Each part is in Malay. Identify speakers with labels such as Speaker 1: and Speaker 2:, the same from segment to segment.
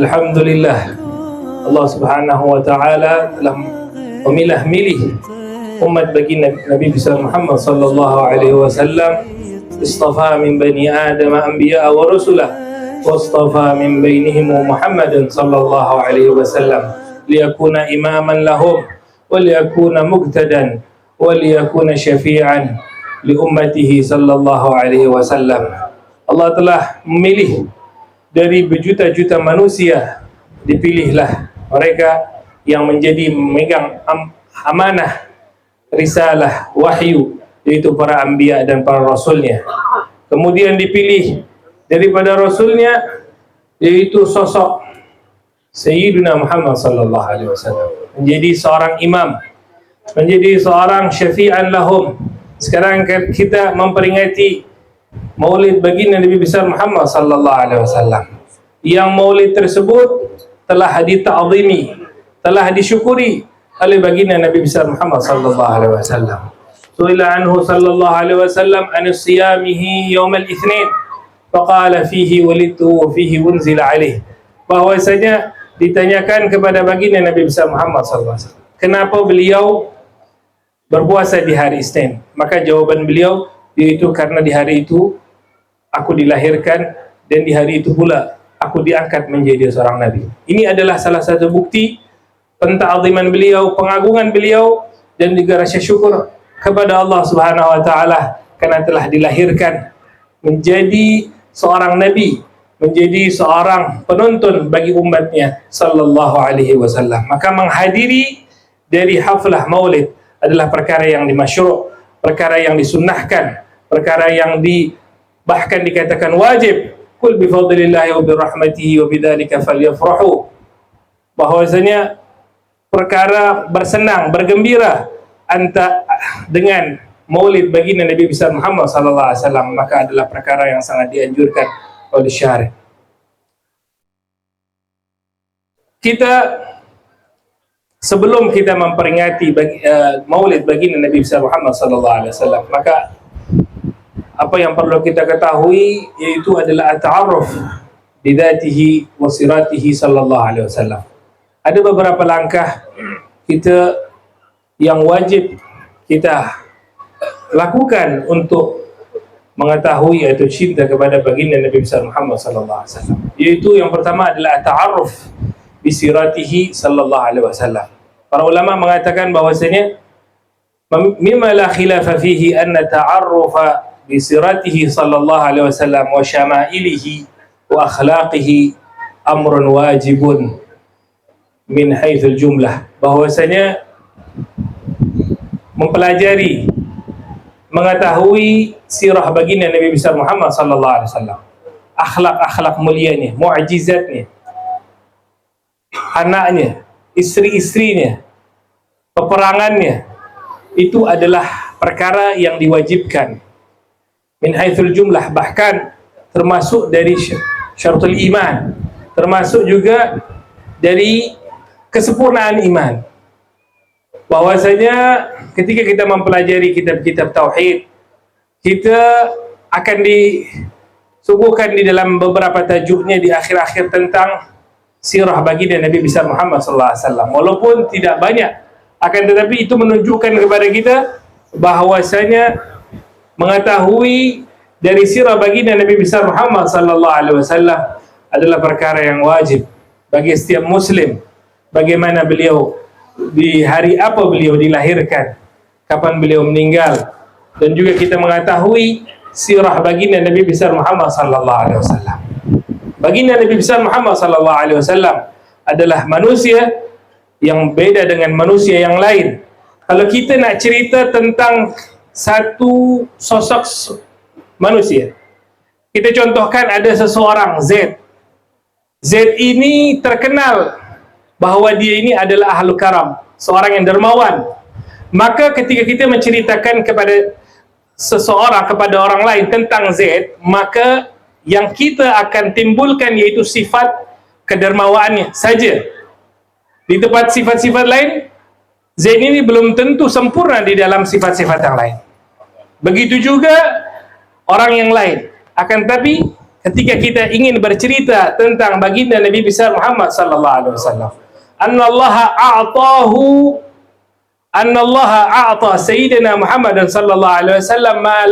Speaker 1: Alhamdulillah, Allah Subhanahu wa taala telah memilih umat baginda Nabi besar Muhammad sallallahu alaihi wasallam. Istafa min bani Adam anbiya wa rusulah, wastafa min bainihim Muhammadan sallallahu alaihi wasallam liyakuna imaman lahum wa liyakuna muqtadan wa liyakuna syafi'an li ummatihi sallallahu alaihi wasallam. Allah telah memilih dari berjuta-juta manusia, dipilihlah mereka yang menjadi memegang amanah risalah wahyu, yaitu para anbiya dan para rasulnya. Kemudian dipilih daripada rasulnya, yaitu sosok Sayyidina Muhammad sallallahu alaihi wasallam menjadi seorang imam, menjadi seorang syafi'an lahum. Sekarang kita memperingati Maulid baginda Nabi besar Muhammad sallallahu alaihi wasallam. Yang maulid tersebut telah dita'zimi, telah disyukuri oleh baginda Nabi besar Muhammad sallallahu alaihi wasallam. Su'ila anhu sallallahu alaihi wasallam an siyamihi yaum al-itsnin faqala fihi walittu wa fihi unzila alaihi. Bahwasanya ditanyakan kepada baginda Nabi besar Muhammad sallallahu alaihi wasallam, kenapa beliau berpuasa di hari Isnin? Maka jawaban beliau yaitu karena di hari itu aku dilahirkan dan di hari itu pula aku diangkat menjadi seorang nabi. Ini adalah salah satu bukti penta'ziman beliau, pengagungan beliau, dan juga rasa syukur kepada Allah Subhanahu wa taala karena telah dilahirkan menjadi seorang nabi, menjadi seorang penuntun bagi umatnya sallallahu alaihi wasallam. Maka menghadiri dari haflah maulid adalah perkara yang dimasyru', perkara yang disunnahkan, perkara yang bahkan dikatakan wajib. Qul bi fadlillahi wa bi rahmatihi wa bidzalika falyafrahu. Bahwasanya perkara bersenang, bergembira dengan maulid baginda Nabi besar Muhammad sallallahu alaihi wasallam, maka adalah perkara yang sangat dianjurkan oleh syari'. Sebelum kita memperingati maulid baginda Nabi besar Muhammad sallallahu alaihi wasallam, maka apa yang perlu kita ketahui yaitu adalah at-ta'arruf bi dzatihi wa siratihi sallallahu alaihi wasallam. Ada beberapa langkah kita yang wajib kita lakukan untuk mengetahui atau cinta kepada baginda Nabi besar Muhammad sallallahu alaihi wasallam. Yaitu yang pertama adalah at-ta'arruf bi siratihi sallallahu alaihi wasallam. Para ulama mengatakan bahwasanya mimma la khilafa fihi anna ta'arrufa bi siratihi sallallahu alaihi wasallam wa syama'ilihi wa akhlaqihi amrun wajibun min haitsul jumlah. Bahwasanya mempelajari, mengetahui sirah baginda Nabi besar Muhammad sallallahu alaihi wasallam, akhlak-akhlak mulianya, mukjizatnya, anaknya, istri-istrinya, peperangannya, itu adalah perkara yang diwajibkan min haitsul jumlah, bahkan termasuk dari syaratul iman, termasuk juga dari kesempurnaan iman. Bahwasanya ketika kita mempelajari kitab-kitab tauhid, kita akan disuguhkan di dalam beberapa tajuknya di akhir-akhir tentang sirah baginda Nabi besar Muhammad sallallahu alaihi wasallam. Walaupun tidak banyak, akan tetapi itu menunjukkan kepada kita bahwasanya mengetahui dari sirah baginda Nabi besar Muhammad sallallahu alaihi wasallam adalah perkara yang wajib bagi setiap muslim. Bagaimana beliau, di hari apa beliau dilahirkan, kapan beliau meninggal, dan juga kita mengetahui sirah baginda Nabi besar Muhammad sallallahu alaihi wasallam. Baginda Nabi besar Muhammad sallallahu alaihi wasallam adalah manusia yang beda dengan manusia yang lain. Kalau kita nak cerita tentang satu sosok manusia, kita contohkan ada seseorang Z. Z ini terkenal bahwa dia ini adalah ahlul karam, seorang yang dermawan. Maka ketika kita menceritakan kepada seseorang, kepada orang lain tentang Z, maka yang kita akan timbulkan yaitu sifat kedermawaannya saja. Di tempat sifat-sifat lain, Z ini belum tentu sempurna di dalam sifat-sifat yang lain. Begitu juga orang yang lain. Akan tapi ketika kita ingin bercerita tentang baginda Nabi besar Muhammad sallallahu alaihi wasallam. Annallaha a'ta sayyidina Muhammad sallallahu alaihi wasallam ma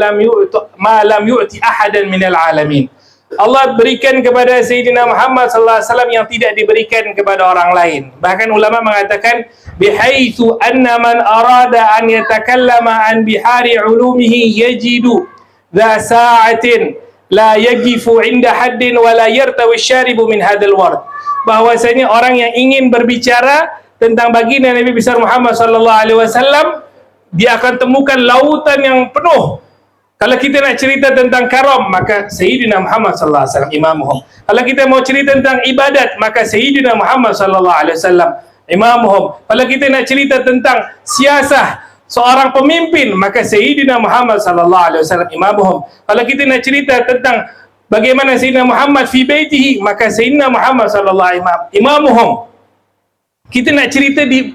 Speaker 1: lam yu'ti ahadan minal alamin. Allah berikan kepada Sayyidina Muhammad sallallahu alaihi wasallam yang tidak diberikan kepada orang lain. Bahkan ulama mengatakan bihaitsu anna man arada an yatakallama an bihari ulumihi yajidu dha sa'atin la yaqifu 'inda haddin wa la yartawi syaribu min hadzal ward. Bahwasanya orang yang ingin berbicara tentang baginda Nabi besar Muhammad sallallahu alaihi wasallam, dia akan temukan lautan yang penuh. Kalau kita nak cerita tentang karam, maka Sayyidina Muhammad sallallahu alaihi wasallam imamuhum. Kalau kita mau cerita tentang ibadat, maka Sayyidina Muhammad sallallahu alaihi wasallam imamuhum. Kalau kita nak cerita tentang siasah seorang pemimpin, maka Sayyidina Muhammad sallallahu alaihi wasallam imamuhum. Kalau kita nak cerita tentang bagaimana Sayyidina Muhammad fi baitihi, maka Sayyidina Muhammad sallallahu alaihi wasallam imamuhum. Kita nak cerita di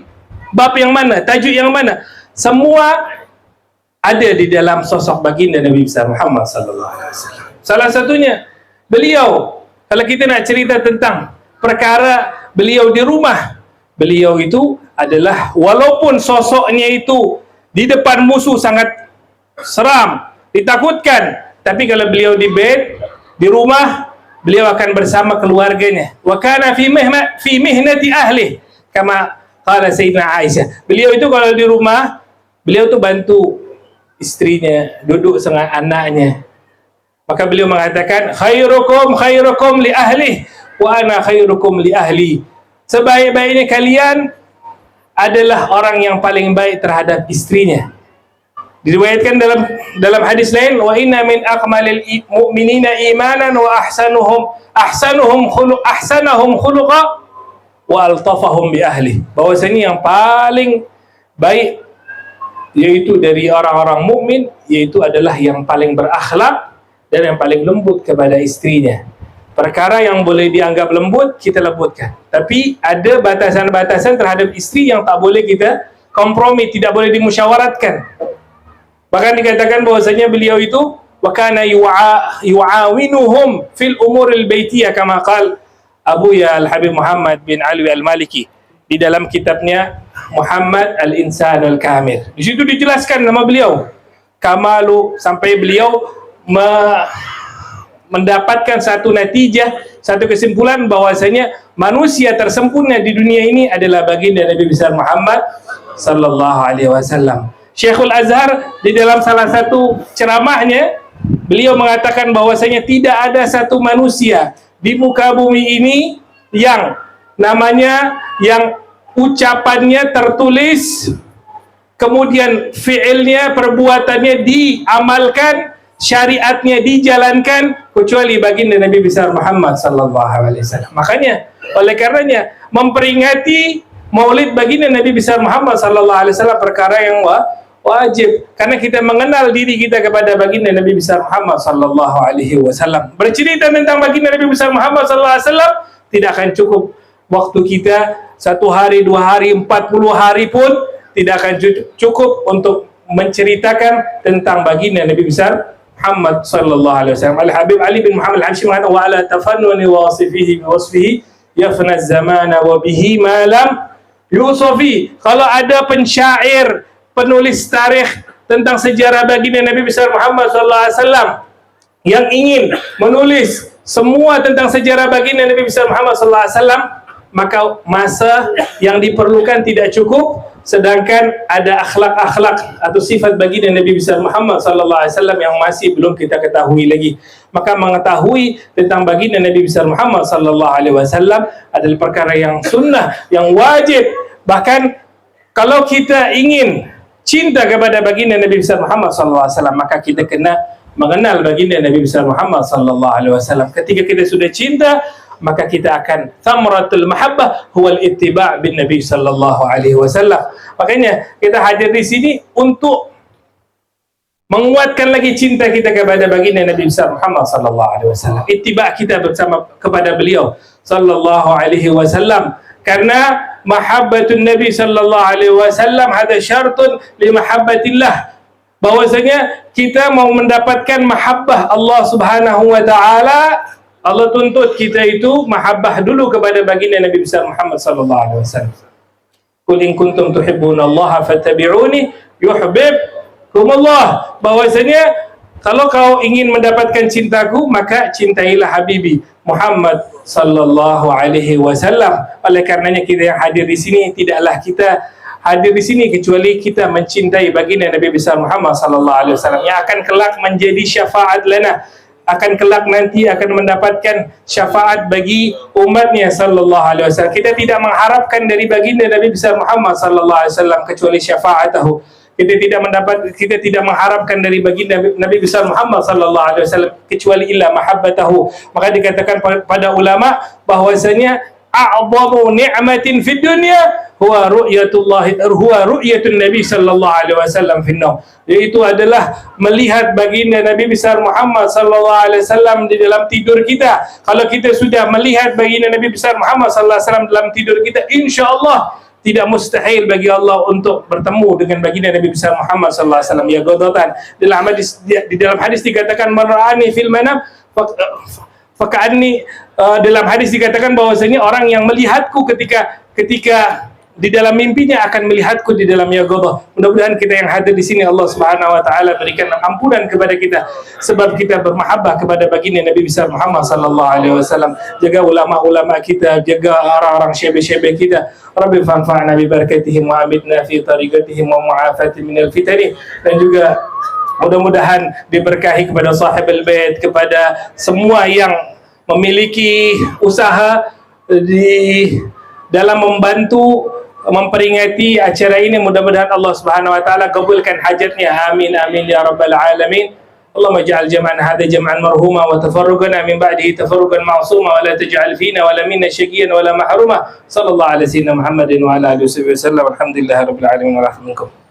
Speaker 1: bab yang mana, tajuk yang mana, semua ada di dalam sosok baginda Nabi besar Muhammad sallallahu alaihi wasallam. Salah satunya beliau, kalau kita nak cerita tentang perkara beliau di rumah, beliau itu adalah, walaupun sosoknya itu di depan musuh sangat seram, ditakutkan, tapi kalau beliau di bed, di rumah, beliau akan bersama keluarganya. Wa kana fi mihnati ahli, kama qala Sayyidina Aisyah. Beliau itu kalau di rumah, beliau tu bantu istrinya, duduk dengan anaknya. Maka beliau mengatakan, khairukum li ahli wa ana khairukum li ahli. Sebaik-baiknya kalian adalah orang yang paling baik terhadap istrinya. Diriwayatkan dalam hadis lain, wa inna min akmalil mu'minina imanan wa ahsanahum khuluqa wa altafahum bi ahli. Bahwasanya yang paling baik yaitu dari orang-orang mukmin, yaitu adalah yang paling berakhlak dan yang paling lembut kepada istrinya. Perkara yang boleh dianggap lembut, kita lembutkan. Tapi ada batasan-batasan terhadap istri yang tak boleh kita kompromi, tidak boleh dimusyawaratkan. Bahkan dikatakan bahwasanya beliau itu wa kana yu'awinuhum fil umuril baitiyah, kama qala Abu Ya Al-Habib Muhammad bin Ali Al-Maliki di dalam kitabnya Muhammad Al-Insan Al-Kamil. Di situ dijelaskan nama beliau Kamalu, sampai beliau mendapatkan satu natijah, satu kesimpulan bahwasanya manusia tersempurna di dunia ini adalah baginda Nabi besar Muhammad sallallahu alaihi wasallam. Syekhul Azhar di dalam salah satu ceramahnya, beliau mengatakan bahwasanya tidak ada satu manusia di muka bumi ini yang namanya, yang ucapannya tertulis, kemudian fi'ilnya, perbuatannya diamalkan, syariatnya dijalankan, kecuali baginda Nabi besar Muhammad sallallahu alaihi wasallam. Makanya, oleh karenanya, memperingati maulid baginda Nabi besar Muhammad sallallahu alaihi wasallam perkara yang wajib, karena kita mengenal diri kita kepada baginda Nabi besar Muhammad sallallahu alaihi wasallam. Bercerita tentang baginda Nabi besar Muhammad sallallahu alaihi wasallam tidak akan cukup waktu kita. 1 hari, 2 hari, 40 hari pun tidak akan cukup untuk menceritakan tentang baginda Nabi besar Muhammad sallallahu alaihi wasallam. Al-Habib Ali bin Muhammad Al-Habsyi mengatakan, wa ala tafannuni wasfihi bi wasfihi yafna az-zamana wa bihi ma lam yusafi. Kalau ada pensyair, penulis tarikh tentang sejarah baginda Nabi besar Muhammad sallallahu alaihi wasallam yang ingin menulis semua tentang sejarah baginda Nabi besar Muhammad sallallahu alaihi wasallam, maka masa yang diperlukan tidak cukup, sedangkan ada akhlak-akhlak atau sifat baginda Nabi besar Muhammad sallallahu alaihi wasallam yang masih belum kita ketahui lagi. Maka mengetahui tentang baginda Nabi besar Muhammad sallallahu alaihi wasallam adalah perkara yang sunnah, yang wajib. Bahkan kalau kita ingin cinta kepada baginda Nabi besar Muhammad sallallahu alaihi wasallam, maka kita kena mengenal baginda Nabi besar Muhammad sallallahu alaihi wasallam. Ketika kita sudah cinta, maka kita akan thamratul mahabbah huwal ittiba' bin Nabi sallallahu alaihi wasallam. Makanya kita hadir di sini untuk menguatkan lagi cinta kita kepada baginda Nabi besar Muhammad sallallahu alaihi wasallam. Ittiba' kita bersama kepada beliau sallallahu alaihi wasallam, karena mahabbatun Nabi sallallahu alaihi wasallam ada syartun li mahabbatillah. Bahwasanya kita mau mendapatkan mahabbah Allah Subhanahu wa taala, Allah tuntut kita itu mahabbah dulu kepada baginda Nabi besar Muhammad sallallahu alaihi wasallam. Qul in kuntum tuhibbunallaha fattabi'uni yuhibbukumullah. Bahwasanya kalau kau ingin mendapatkan cintaku, maka cintailah Habibi Muhammad sallallahu alaihi wasallam. Oleh karenanya kita yang hadir di sini, tidaklah kita hadir di sini kecuali kita mencintai baginda Nabi besar Muhammad sallallahu alaihi wasallam yang akan kelak menjadi syafaat lana, akan kelak nanti akan mendapatkan syafaat bagi umatnya sallallahu alaihi wasallam. Kita tidak mengharapkan dari baginda Nabi besar Muhammad sallallahu alaihi wasallam kecuali syafaatahu. Kita tidak mengharapkan dari baginda Nabi besar Muhammad sallallahu alaihi wasallam kecuali illa mahabbatahu. Maka dikatakan pada ulama bahwasanya a'zamu ni'matin fid dunya huwa ru'yatun Nabi sallallahu alaihi wasallam fin naum, yaitu adalah melihat baginda Nabi besar Muhammad sallallahu alaihi wasallam di dalam tidur kita. Kalau kita sudah melihat baginda Nabi besar Muhammad sallallahu alaihi wasallam dalam tidur kita, insyaallah tidak mustahil bagi Allah untuk bertemu dengan baginda Nabi besar Muhammad sallallahu alaihi wasallam. Ya godatan, di dalam hadis dikatakan mar'ani fil manam faka'anni, dalam hadis dikatakan bahwasanya orang yang melihatku ketika di dalam mimpinya akan melihatku di dalam yaqadzah. Mudah-mudahan kita yang hadir di sini Allah Subhanahu wa taala berikan ampunan kepada kita sebab kita bermahabbah kepada baginda Nabi besar Muhammad sallallahu alaihi wasallam. Jaga ulama-ulama kita, jaga orang-orang syekh-syekh kita. Rabbi fanfa'na bi barakatihim wa amitna fi tariqatihim wa mu'afati minal fitani. Dan juga mudah-mudahan diberkahi kepada sahibul bait, kepada semua yang memiliki usaha di dalam membantu memperingati acara ini. Mudah-mudahan Allah Subhanahu wa taala kabulkan hajatnya. Amin amin ya rabbal alamin. Allahumma ij'al jam'an hadha jam'an marhuma wa tafarruqana min ba'dihi tafarruqan ma'suma wa la taj'al fina wa la minna shaqiyyan wa la mahruma. Sallallahu alaihi wasallam Muhammadin wa ala alihi wasallam. Alhamdulillahirabbil alamin wa rahmukum.